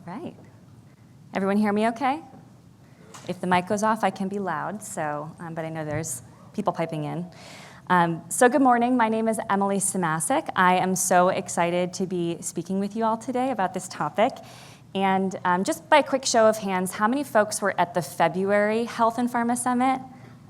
right. Everyone hear me okay? If the mic goes off, I can be loud, but I know there's people piping in. So good morning. My name is Emily Simasek. I am so excited to be speaking with you all today about this topic. And just by a quick show of hands, how many folks were at the February Health and Pharma Summit?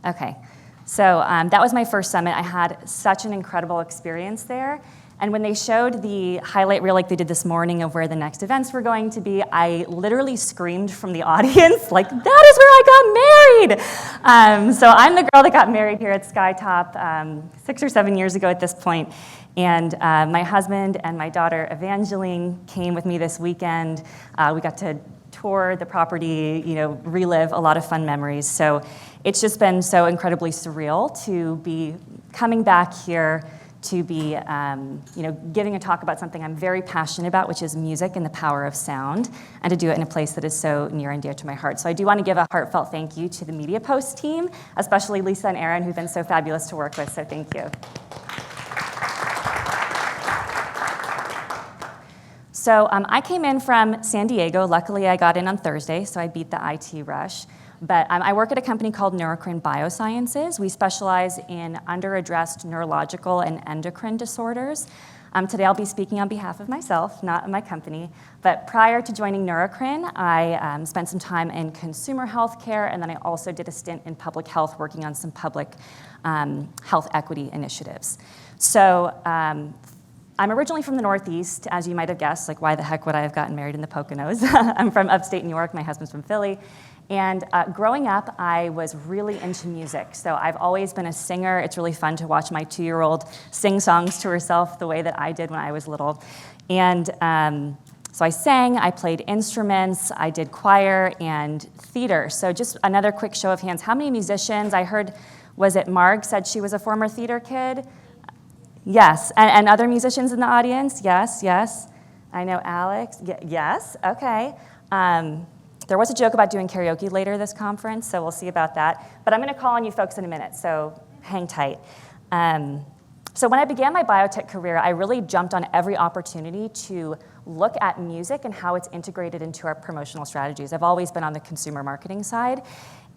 Okay. So that was my first summit. I had such an incredible experience there. And when they showed the highlight reel like they did this morning of where the next events were going to be, I literally screamed from the audience, like, that is where I got married! So I'm the girl that got married here at Skytop 6 or 7 years ago at this point. And my husband and my daughter Evangeline came with me this weekend. We got to tour the property, relive a lot of fun memories. So it's just been so incredibly surreal to be coming back here to be giving a talk about something I'm very passionate about, which is music and the power of sound, and to do it in a place that is so near and dear to my heart. So I do want to give a heartfelt thank you to the Media Post team, especially Lisa and Aaron, who've been so fabulous to work with, so thank you. So I came in from San Diego. Luckily, I got in on Thursday, so I beat the IT rush. But I work at a company called Neurocrine Biosciences. We specialize in underaddressed neurological and endocrine disorders. Today I'll be speaking on behalf of myself, not my company. But prior to joining Neurocrine, I spent some time in consumer health care, and then I also did a stint in public health working on some public health equity initiatives. So I'm originally from the Northeast, as you might have guessed. Like, why the heck would I have gotten married in the Poconos? I'm from upstate New York. My husband's from Philly. And growing up, I was really into music. So I've always been a singer. It's really fun to watch my 2-year-old sing songs to herself the way that I did when I was little. And so I sang, I played instruments, I did choir and theater. So just another quick show of hands. How many musicians? I heard, was it Marg said she was a former theater kid? Yes. And other musicians in the audience? Yes, yes. I know Alex. Yes, okay. There was a joke about doing karaoke later this conference, so we'll see about that. But I'm going to call on you folks in a minute, so hang tight. So when I began my biotech career, I really jumped on every opportunity to look at music and how it's integrated into our promotional strategies. I've always been on the consumer marketing side.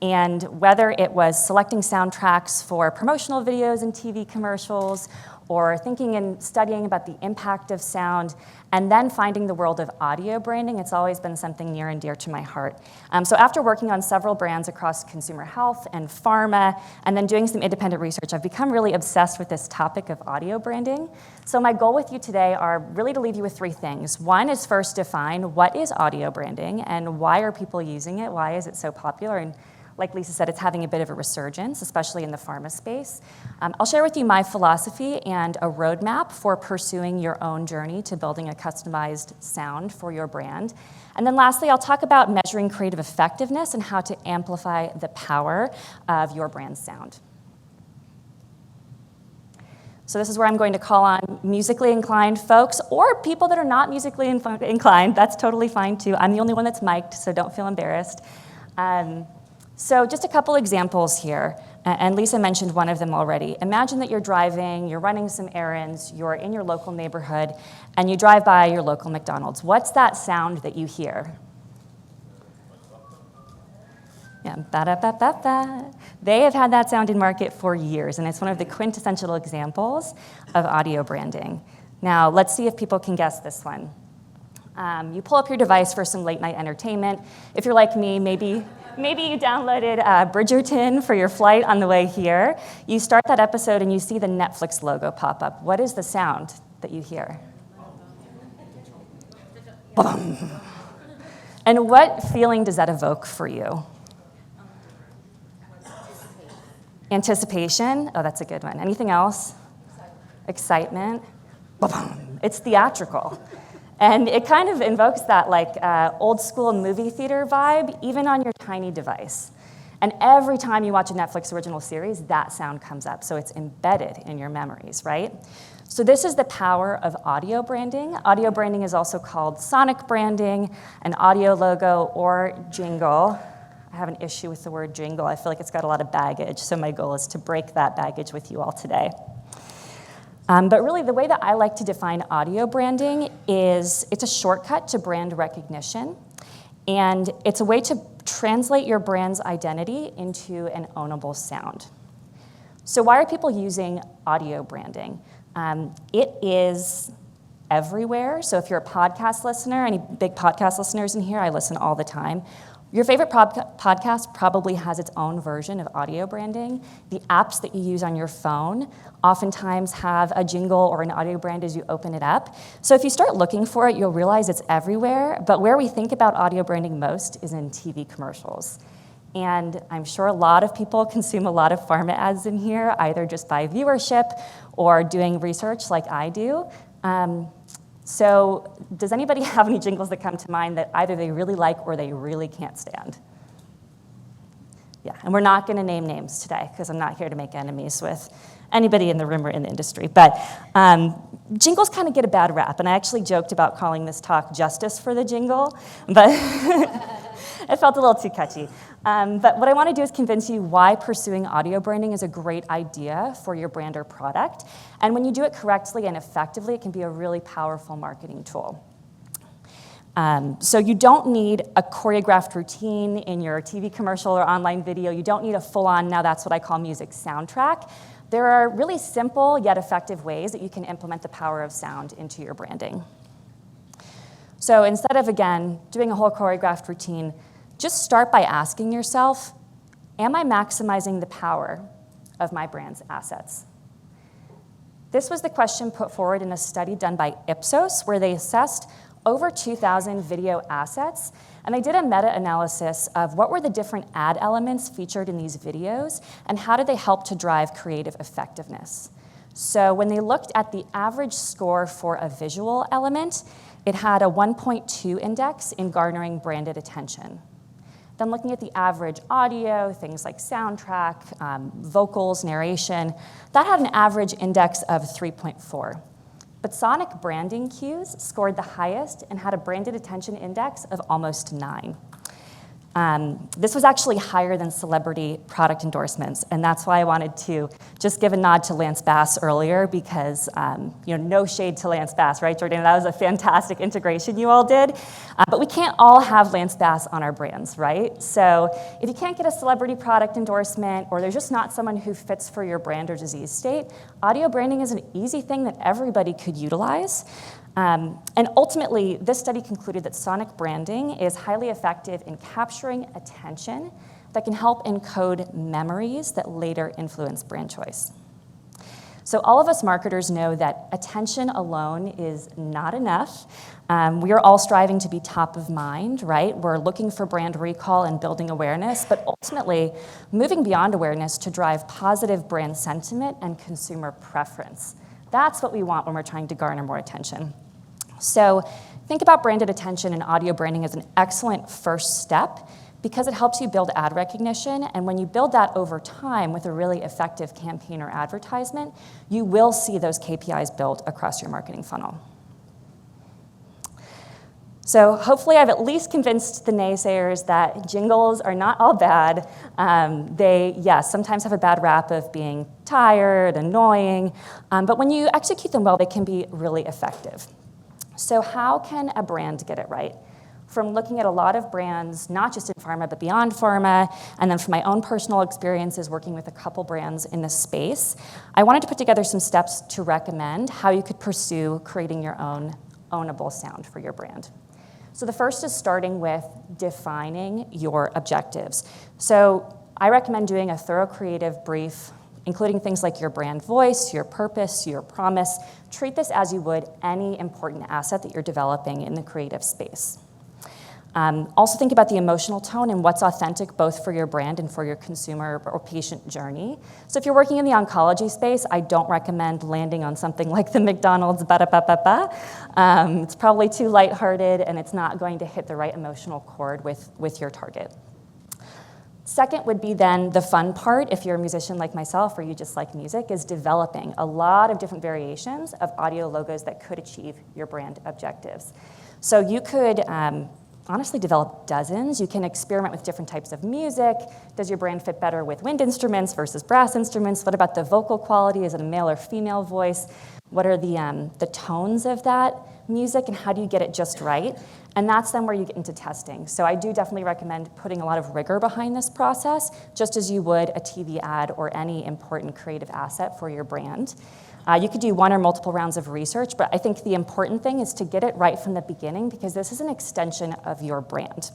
And whether it was selecting soundtracks for promotional videos and TV commercials, or thinking and studying about the impact of sound, and then finding the world of audio branding, it's always been something near and dear to my heart. So after working on several brands across consumer health and pharma, and then doing some independent research, I've become really obsessed with this topic of audio branding. So my goal with you today are really to leave you with 3 things. One is first define what is audio branding, and why are people using it? Why is it so popular? And like Lisa said, it's having a bit of a resurgence, especially in the pharma space. I'll share with you my philosophy and a roadmap for pursuing your own journey to building a customized sound for your brand. And then lastly, I'll talk about measuring creative effectiveness and how to amplify the power of your brand's sound. So this is where I'm going to call on musically inclined folks or people that are not musically inclined. That's totally fine too. I'm the only one that's mic'd, so don't feel embarrassed. So just a couple examples here, and Lisa mentioned one of them already. Imagine that you're driving, you're running some errands, you're in your local neighborhood, and you drive by your local McDonald's. What's that sound that you hear? Yeah, ba-da-ba-ba-ba. They have had that sound in market for years, and it's one of the quintessential examples of audio branding. Now, let's see if people can guess this one. You pull up your device for some late night entertainment. If you're like me, maybe you downloaded Bridgerton for your flight on the way here. You start that episode and you see the Netflix logo pop up. What is the sound that you hear? Boom. And what feeling does that evoke for you? Anticipation. Oh, that's a good one. Anything else? Excitement. Boom. It's theatrical. And it kind of invokes that old school movie theater vibe, even on your tiny device. And every time you watch a Netflix original series, that sound comes up. So it's embedded in your memories, right? So this is the power of audio branding. Audio branding is also called sonic branding, an audio logo, or jingle. I have an issue with the word jingle. I feel like it's got a lot of baggage. So my goal is to break that baggage with you all today. But really, the way that I like to define audio branding is it's a shortcut to brand recognition, and it's a way to translate your brand's identity into an ownable sound. So why are people using audio branding? It is everywhere. So if you're a podcast listener, any big podcast listeners in here, I listen all the time. Your favorite podcast probably has its own version of audio branding. The apps that you use on your phone oftentimes have a jingle or an audio brand as you open it up. So if you start looking for it, you'll realize it's everywhere. But where we think about audio branding most is in TV commercials. And I'm sure a lot of people consume a lot of pharma ads in here, either just by viewership or doing research like I do. So does anybody have any jingles that come to mind that either they really like or they really can't stand? Yeah, and we're not going to name names today because I'm not here to make enemies with anybody in the room or in the industry. But jingles kind of get a bad rap, and I actually joked about calling this talk Justice for the Jingle, but it felt a little too catchy. But what I want to do is convince you why pursuing audio branding is a great idea for your brand or product. And when you do it correctly and effectively, it can be a really powerful marketing tool. So you don't need a choreographed routine in your TV commercial or online video. You don't need a full-on, now that's what I call music soundtrack. There are really simple yet effective ways that you can implement the power of sound into your branding. So instead of, again, doing a whole choreographed routine, just start by asking yourself, am I maximizing the power of my brand's assets? This was the question put forward in a study done by Ipsos, where they assessed over 2,000 video assets, and they did a meta-analysis of what were the different ad elements featured in these videos, and how did they help to drive creative effectiveness. So when they looked at the average score for a visual element, it had a 1.2 index in garnering branded attention. Then looking at the average audio, things like soundtrack, vocals, narration, that had an average index of 3.4. But sonic branding cues scored the highest and had a branded attention index of almost 9. This was actually higher than celebrity product endorsements, and that's why I wanted to just give a nod to Lance Bass earlier, because no shade to Lance Bass, right, Jordan? That was a fantastic integration you all did, but we can't all have Lance Bass on our brands, right? So if you can't get a celebrity product endorsement, or there's just not someone who fits for your brand or disease state, audio branding is an easy thing that everybody could utilize. And ultimately, this study concluded that sonic branding is highly effective in capturing attention that can help encode memories that later influence brand choice. So all of us marketers know that attention alone is not enough. We are all striving to be top of mind, right? We're looking for brand recall and building awareness, but ultimately moving beyond awareness to drive positive brand sentiment and consumer preference. That's what we want when we're trying to garner more attention. So think about branded attention and audio branding as an excellent first step because it helps you build ad recognition, and when you build that over time with a really effective campaign or advertisement, you will see those KPIs build across your marketing funnel. So hopefully I've at least convinced the naysayers that jingles are not all bad. They, yes, sometimes have a bad rap of being tired, annoying, but when you execute them well, they can be really effective. So how can a brand get it right? From looking at a lot of brands, not just in pharma, but beyond pharma, and then from my own personal experiences working with a couple brands in this space, I wanted to put together some steps to recommend how you could pursue creating your own ownable sound for your brand. So the first is starting with defining your objectives. So I recommend doing a thorough creative brief, including things like your brand voice, your purpose, your promise. Treat this as you would any important asset that you're developing in the creative space. Also think about the emotional tone and what's authentic both for your brand and for your consumer or patient journey. So if you're working in the oncology space, I don't recommend landing on something like the McDonald's ba-da-ba-ba-ba. It's probably too lighthearted and it's not going to hit the right emotional chord with your target. Second would be then the fun part, if you're a musician like myself or you just like music, is developing a lot of different variations of audio logos that could achieve your brand objectives. So you could honestly develop dozens. You can experiment with different types of music. Does your brand fit better with wind instruments versus brass instruments? What about the vocal quality? Is it a male or female voice? What are the tones of that music, and how do you get it just right? And that's then where you get into testing. So I do definitely recommend putting a lot of rigor behind this process, just as you would a TV ad or any important creative asset for your brand. You could do one or multiple rounds of research, but I think the important thing is to get it right from the beginning, because this is an extension of your brand.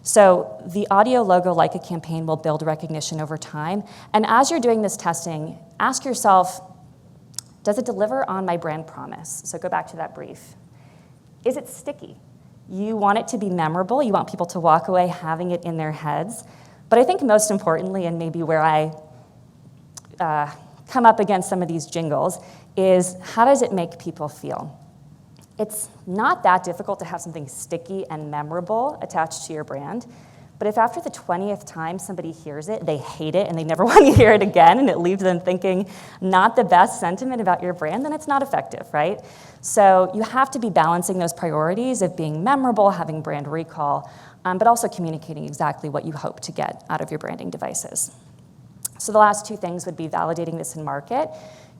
So the audio logo like a campaign will build recognition over time. And as you're doing this testing, ask yourself, does it deliver on my brand promise? So go back to that brief. Is it sticky? You want it to be memorable. You want people to walk away having it in their heads. But I think most importantly, and maybe where I come up against some of these jingles, is how does it make people feel? It's not that difficult to have something sticky and memorable attached to your brand, but if after the 20th time somebody hears it, they hate it and they never want to hear it again, and it leaves them thinking not the best sentiment about your brand, then it's not effective, right? So you have to be balancing those priorities of being memorable, having brand recall, but also communicating exactly what you hope to get out of your branding devices. So the last two things would be validating this in market.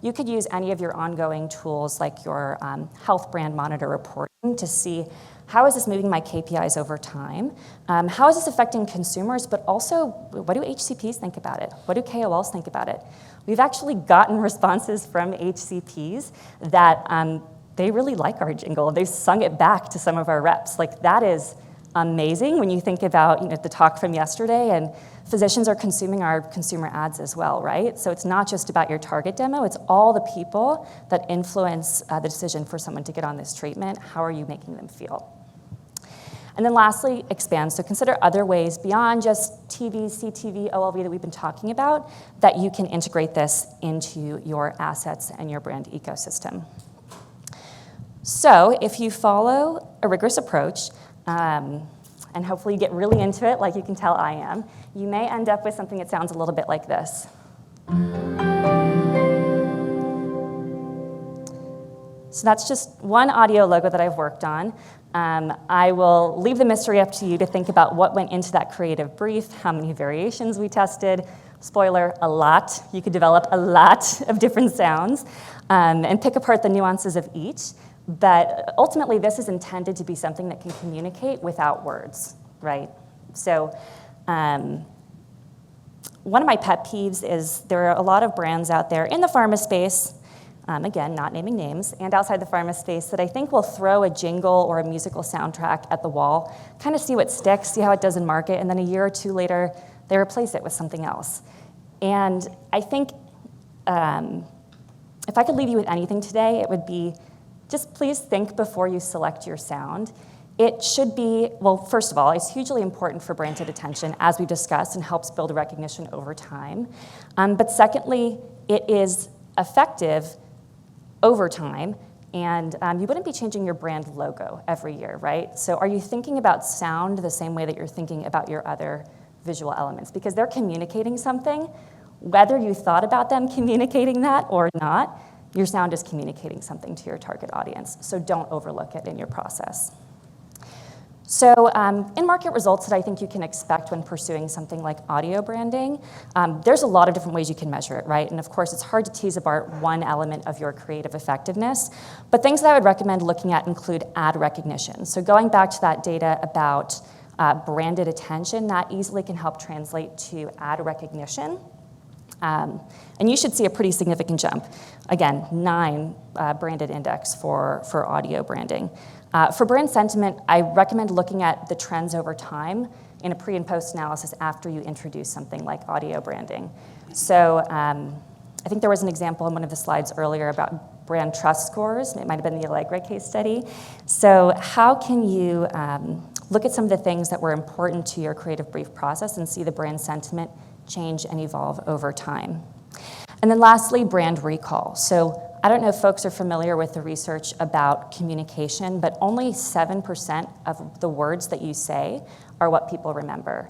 You could use any of your ongoing tools like your health brand monitor reporting to see how is this moving my KPIs over time? How is this affecting consumers? But also, what do HCPs think about it? What do KOLs think about it? We've actually gotten responses from HCPs that they really like our jingle. They've sung it back to some of our reps. Like, that is amazing when you think about the talk from yesterday, and physicians are consuming our consumer ads as well, right? So it's not just about your target demo, it's all the people that influence the decision for someone to get on this treatment. How are you making them feel? And then lastly, expand. So consider other ways beyond just TV, CTV, OLV that we've been talking about that you can integrate this into your assets and your brand ecosystem. So if you follow a rigorous approach, and hopefully you get really into it like you can tell I am, you may end up with something that sounds a little bit like this. So that's just one audio logo that I've worked on. I will leave the mystery up to you to think about what went into that creative brief, how many variations we tested. Spoiler, a lot. You could develop a lot of different sounds and pick apart the nuances of each. But ultimately, this is intended to be something that can communicate without words, right? So one of my pet peeves is there are a lot of brands out there in the pharma space, again, not naming names, and outside the pharma space that I think will throw a jingle or a musical soundtrack at the wall, kind of see what sticks, see how it does in market, and then a year or two later, they replace it with something else. And I think if I could leave you with anything today, it would be just please think before you select your sound. It should be, well, first of all, it's hugely important for branded attention, as we discussed, and helps build recognition over time. But secondly, it is effective over time, and you wouldn't be changing your brand logo every year, right? So are you thinking about sound the same way that you're thinking about your other visual elements? Because they're communicating something, whether you thought about them communicating that or not. Your sound is communicating something to your target audience, so don't overlook it in your process. So in-market results that I think you can expect when pursuing something like audio branding, there's a lot of different ways you can measure it, right? And of course, it's hard to tease apart one element of your creative effectiveness, but things that I would recommend looking at include ad recognition. So going back to that data about branded attention, that easily can help translate to ad recognition. And you should see a pretty significant jump. Again, 9 branded index for audio branding. For brand sentiment, I recommend looking at the trends over time in a pre and post analysis after you introduce something like audio branding. So I think there was an example in one of the slides earlier about brand trust scores. It might have been the Allegra case study. So how can you look at some of the things that were important to your creative brief process and see the brand sentiment change and evolve over time? And then lastly, brand recall. So I don't know if folks are familiar with the research about communication, but only 7% of the words that you say are what people remember.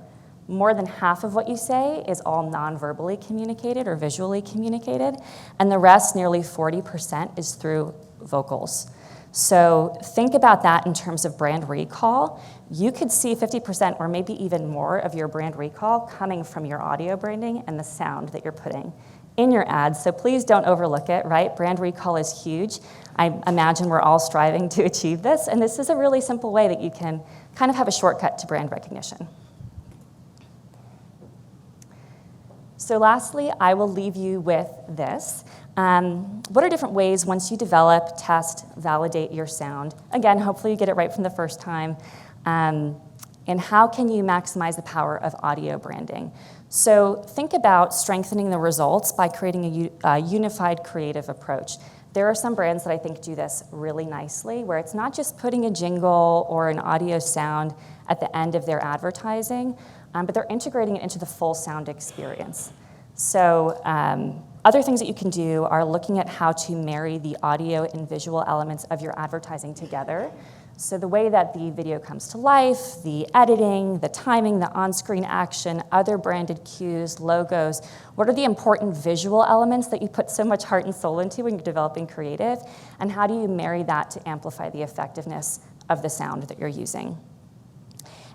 More than half of what you say is all non-verbally communicated or visually communicated, and the rest, nearly 40%, is through vocals. So think about that in terms of brand recall. You could see 50% or maybe even more of your brand recall coming from your audio branding and the sound that you're putting in your ads. So please don't overlook it, right? Brand recall is huge. I imagine we're all striving to achieve this, and this is a really simple way that you can kind of have a shortcut to brand recognition. So lastly, I will leave you with this. What are different ways once you develop, test, validate your sound? Again, hopefully you get it right from the first time. And how can you maximize the power of audio branding? So think about strengthening the results by creating a unified creative approach. There are some brands that I think do this really nicely, where it's not just putting a jingle or an audio sound at the end of their advertising, but they're integrating it into the full sound experience. So other things that you can do are looking at how to marry the audio and visual elements of your advertising together. So the way that the video comes to life, the editing, the timing, the on-screen action, other branded cues, logos, what are the important visual elements that you put so much heart and soul into when you're developing creative, and how do you marry that to amplify the effectiveness of the sound that you're using?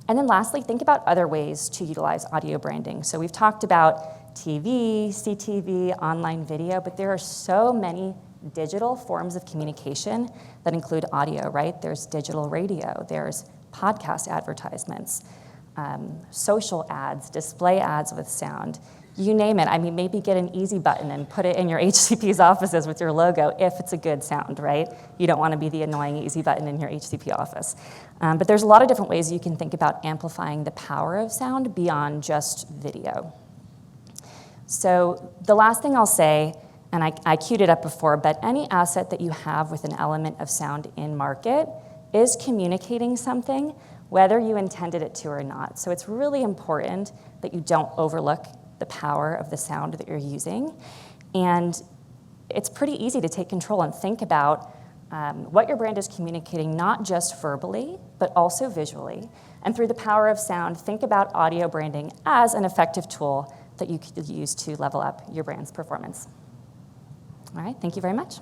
And then lastly, think about other ways to utilize audio branding. So we've talked about TV, CTV, online video, but there are so many digital forms of communication that include audio, right? There's digital radio, there's podcast advertisements, social ads, display ads with sound, you name it. I mean, maybe get an easy button and put it in your HCP's offices with your logo if it's a good sound, right? You don't want to be the annoying easy button in your HCP office. But there's a lot of different ways you can think about amplifying the power of sound beyond just video. So the last thing I'll say, and I queued it up before, but any asset that you have with an element of sound in market is communicating something, whether you intended it to or not. So it's really important that you don't overlook the power of the sound that you're using. And it's pretty easy to take control and think about what your brand is communicating, not just verbally, but also visually. And through the power of sound, think about audio branding as an effective tool that you could use to level up your brand's performance. All right, thank you very much.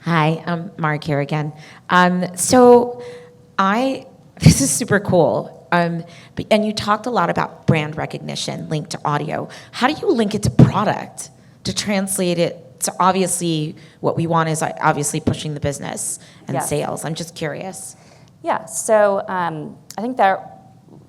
Hi, I'm Mark here again. This is super cool. And you talked a lot about brand recognition linked to audio. How do you link it to product to translate it? So obviously, what we want is obviously pushing the business and sales. I'm just curious. Yeah, so I think that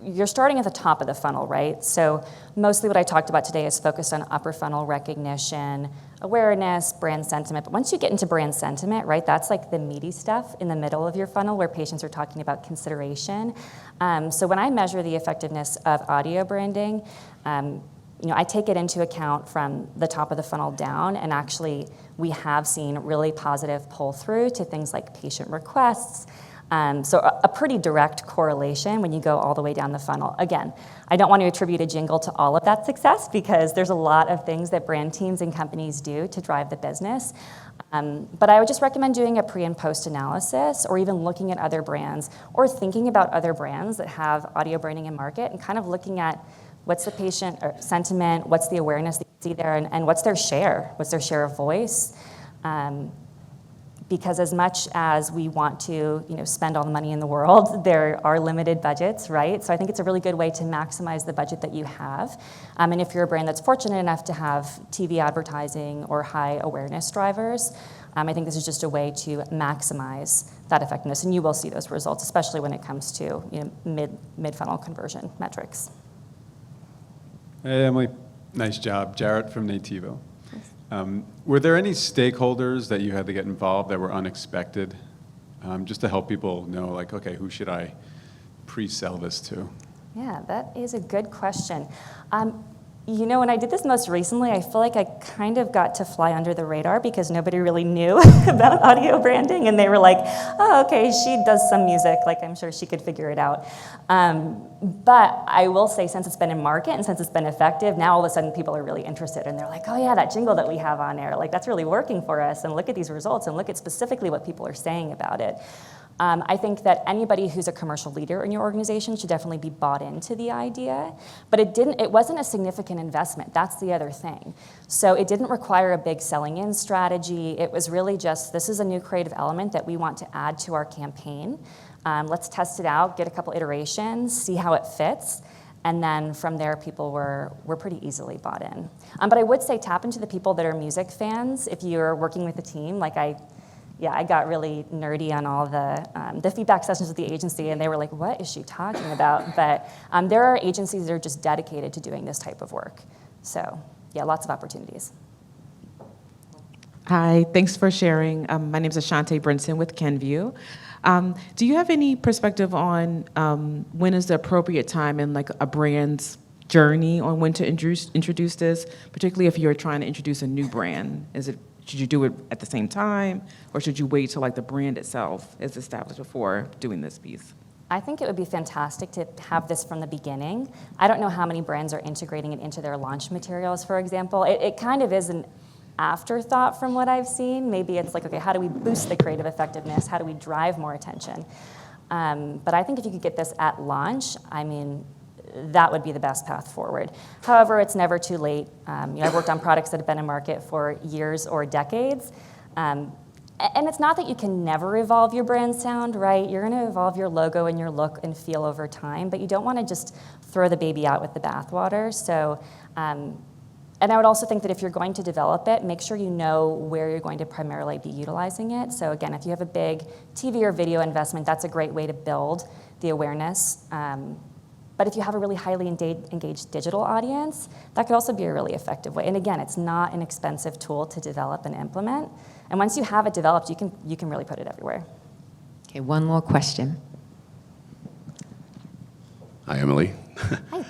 you're starting at the top of the funnel, right? So mostly what I talked about today is focused on upper funnel recognition, awareness, brand sentiment. But once you get into brand sentiment, right, that's like the meaty stuff in the middle of your funnel where patients are talking about consideration. So when I measure the effectiveness of audio branding, I take it into account from the top of the funnel down, and actually we have seen really positive pull-through to things like patient requests. So a pretty direct correlation when you go all the way down the funnel. Again, I don't want to attribute a jingle to all of that success because there's a lot of things that brand teams and companies do to drive the business. But I would just recommend doing a pre and post analysis, or even looking at other brands, or thinking about other brands that have audio branding in market and kind of looking at what's the patient sentiment, what's the awareness that you see there, and what's their share of voice. Because as much as we want to, spend all the money in the world, there are limited budgets, right? So I think it's a really good way to maximize the budget that you have. And if you're a brand that's fortunate enough to have TV advertising or high awareness drivers, I think this is just a way to maximize that effectiveness, and you will see those results, especially when it comes to mid-funnel conversion metrics. Hey, Emily. Nice job. Jarrett from Nativo. Were there any stakeholders that you had to get involved that were unexpected, just to help people know, like, okay, who should I pre-sell this to? Yeah, that is a good question. When I did this most recently, I feel like I kind of got to fly under the radar because nobody really knew about audio branding, and they were like, oh, okay, she does some music, like I'm sure she could figure it out. But I will say, since it's been in market and since it's been effective, now all of a sudden people are really interested, and they're like, oh yeah, that jingle that we have on air, like that's really working for us, and look at these results, and look at specifically what people are saying about it. I think that anybody who's a commercial leader in your organization should definitely be bought into the idea, but it wasn't a significant investment. That's the other thing. So it didn't require a big selling in strategy. It was really just, this is a new creative element that we want to add to our campaign. Let's test it out, get a couple iterations, see how it fits. And then from there, people were pretty easily bought in. But I would say tap into the people that are music fans. If you're working with a team, like I got really nerdy on all the feedback sessions with the agency, and they were like, what is she talking about? But there are agencies that are just dedicated to doing this type of work. So yeah, lots of opportunities. Hi, thanks for sharing. My name is Ashante Brinson with Kenview. Do you have any perspective on when is the appropriate time in like a brand's journey on when to introduce this, particularly if you're trying to introduce a new brand? Should you do it at the same time, or should you wait till like the brand itself is established before doing this piece? I think it would be fantastic to have this from the beginning. I don't know how many brands are integrating it into their launch materials, for example. It kind of is an afterthought from what I've seen. Maybe it's like, okay, how do we boost the creative effectiveness? How do we drive more attention? But I think if you could get this at launch, I mean, that would be the best path forward. However, it's never too late. I've worked on products that have been in market for years or decades. And it's not that you can never evolve your brand sound, right? You're gonna evolve your logo and your look and feel over time, but you don't wanna just throw the baby out with the bathwater. So, and I would also think that if you're going to develop it, make sure you know where you're going to primarily be utilizing it. So again, if you have a big TV or video investment, that's a great way to build the awareness. But if you have a really highly engaged digital audience, that could also be a really effective way. And again, it's not an expensive tool to develop and implement. And once you have it developed, you can really put it everywhere. Okay, one more question. Hi, Emily. Hi.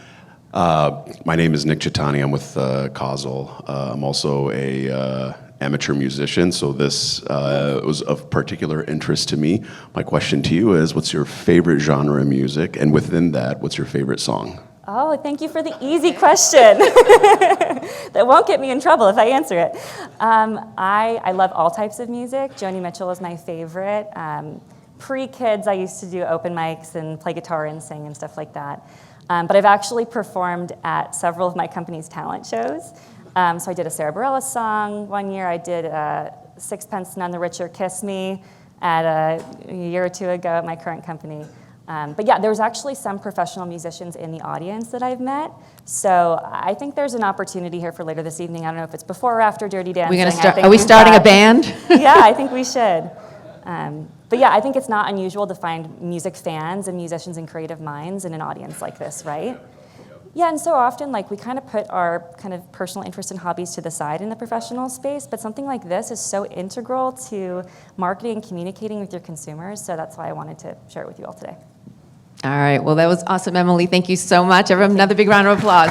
My name is Nick Chitani. I'm with Causal. I'm also a amateur musician, so this was of particular interest to me. My question to you is, what's your favorite genre of music? And within that, what's your favorite song? Oh, thank you for the easy question. That won't get me in trouble if I answer it. I love all types of music. Joni Mitchell is my favorite. Pre-kids, I used to do open mics and play guitar and sing and stuff like that. But I've actually performed at several of my company's talent shows. So I did a Sarah Bareilles song one year. I did Sixpence None the Richer, Kiss Me at a year or two ago at my current company. But yeah, there's actually some professional musicians in the audience that I've met. So I think there's an opportunity here for later this evening. I don't know if it's before or after Dirty Dancing. Are we starting a band? Yeah, I think we should. But yeah, I think it's not unusual to find music fans and musicians and creative minds in an audience like this, right? Yeah, and so often, like, we kind of put our kind of personal interests and hobbies to the side in the professional space, but something like this is so integral to marketing and communicating with your consumers, so that's why I wanted to share it with you all today. All right, well, that was awesome, Emily. Thank you so much. Everyone, another big round of applause.